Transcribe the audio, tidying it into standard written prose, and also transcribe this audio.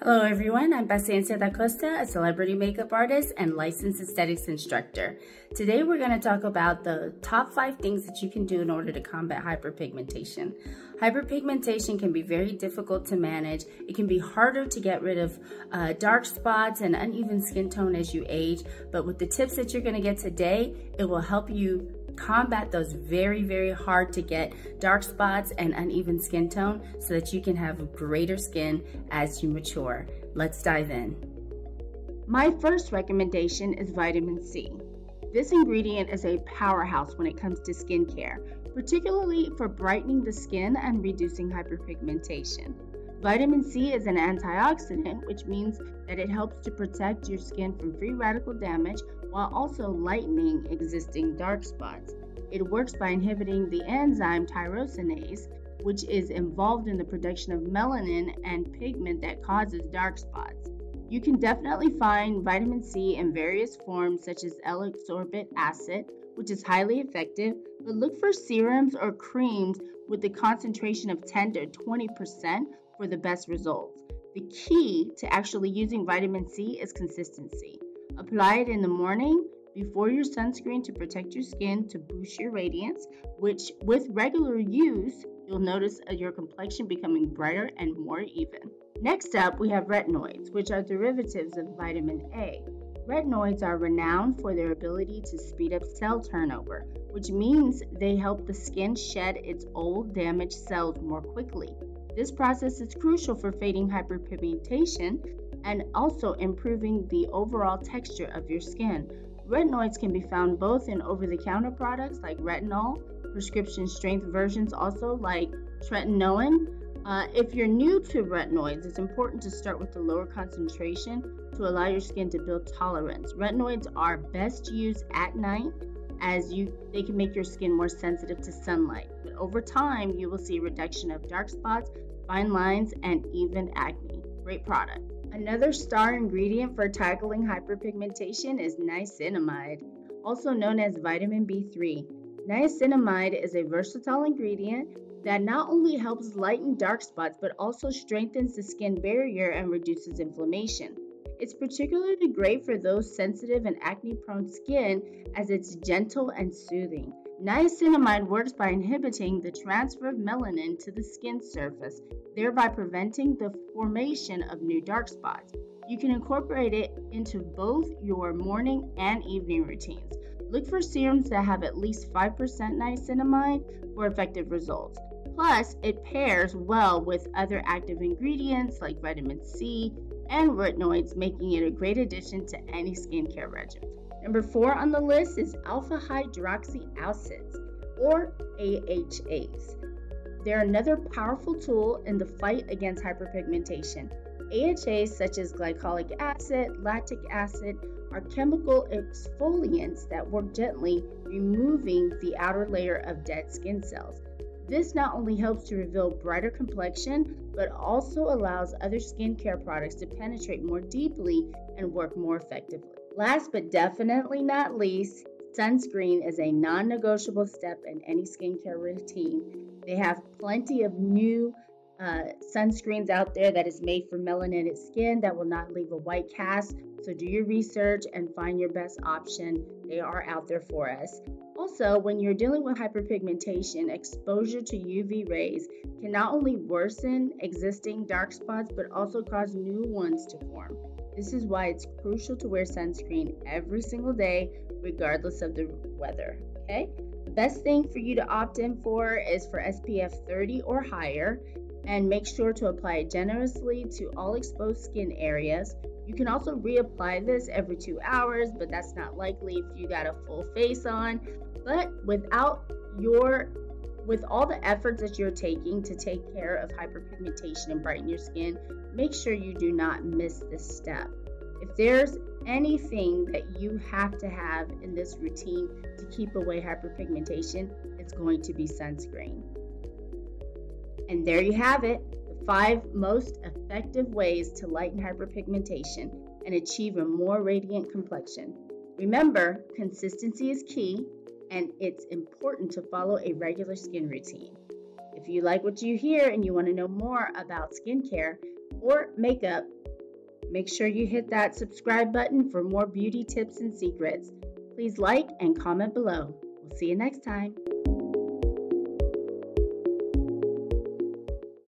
Hello everyone, I'm Paciencia da Costa, a celebrity makeup artist and licensed aesthetics instructor. Today we're going to talk about the top 5 things that you can do in order to combat hyperpigmentation. Hyperpigmentation can be very difficult to manage. It can be harder to get rid of dark spots and uneven skin tone as you age, but with the tips that you're going to get today, it will help you combat those very hard to get dark spots and uneven skin tone so that you can have greater skin as you mature. Let's dive in. My first recommendation is vitamin C. This ingredient is a powerhouse when it comes to skincare, particularly for brightening the skin and reducing hyperpigmentation. Vitamin C is an antioxidant, which means that it helps to protect your skin from free radical damage while also lightening existing dark spots. It works by inhibiting the enzyme tyrosinase, which is involved in the production of melanin and pigment that causes dark spots. You can definitely find vitamin C in various forms such as L-ascorbic acid, which is highly effective, but look for serums or creams with the concentration of 10 to 20% for the best results. The key to actually using vitamin C is consistency. Apply it in the morning before your sunscreen to protect your skin to boost your radiance, which with regular use, you'll notice your complexion becoming brighter and more even. Next up, we have retinoids, which are derivatives of vitamin A. Retinoids are renowned for their ability to speed up cell turnover, which means they help the skin shed its old damaged cells more quickly. This process is crucial for fading hyperpigmentation and also improving the overall texture of your skin. Retinoids can be found both in over-the-counter products like retinol, prescription strength versions also like tretinoin. If you're new to retinoids, it's important to start with the lower concentration to allow your skin to build tolerance. Retinoids are best used at night as they can make your skin more sensitive to sunlight. But over time, you will see a reduction of dark spots, fine lines, and even acne. Great product. Another star ingredient for tackling hyperpigmentation is niacinamide, also known as vitamin B3. Niacinamide is a versatile ingredient that not only helps lighten dark spots but also strengthens the skin barrier and reduces inflammation. It's particularly great for those sensitive and acne-prone skin as it's gentle and soothing. Niacinamide works by inhibiting the transfer of melanin to the skin surface, thereby preventing the formation of new dark spots. You can incorporate it into both your morning and evening routines. Look for serums that have at least 5% niacinamide for effective results. Plus, it pairs well with other active ingredients like vitamin C and retinoids, making it a great addition to any skincare regimen. Number 4 on the list is alpha hydroxy acids, or AHAs. They're another powerful tool in the fight against hyperpigmentation. AHAs such as glycolic acid, lactic acid are chemical exfoliants that work gently, removing the outer layer of dead skin cells. This not only helps to reveal brighter complexion, but also allows other skincare products to penetrate more deeply and work more effectively. Last but definitely not least, sunscreen is a non-negotiable step in any skincare routine. They have plenty of new sunscreens out there that is made for melanated skin that will not leave a white cast. So do your research and find your best option. They are out there for us. Also, when you're dealing with hyperpigmentation, exposure to UV rays can not only worsen existing dark spots, but also cause new ones to form. This is why it's crucial to wear sunscreen every single day, regardless of the weather, okay? The best thing for you to opt in for is for SPF 30 or higher, and make sure to apply it generously to all exposed skin areas. You can also reapply this every 2 hours, but that's not likely if you got a full face on. But with all the efforts that you're taking to take care of hyperpigmentation and brighten your skin, make sure you do not miss this step. If there's anything that you have to have in this routine to keep away hyperpigmentation, it's going to be sunscreen. And there you have it, the 5 most effective ways to lighten hyperpigmentation and achieve a more radiant complexion. Remember, consistency is key, and it's important to follow a regular skin routine. If you like what you hear and you want to know more about skincare or makeup, Make sure you hit that subscribe button for more beauty tips and secrets. Please like and comment below. We'll see you next time.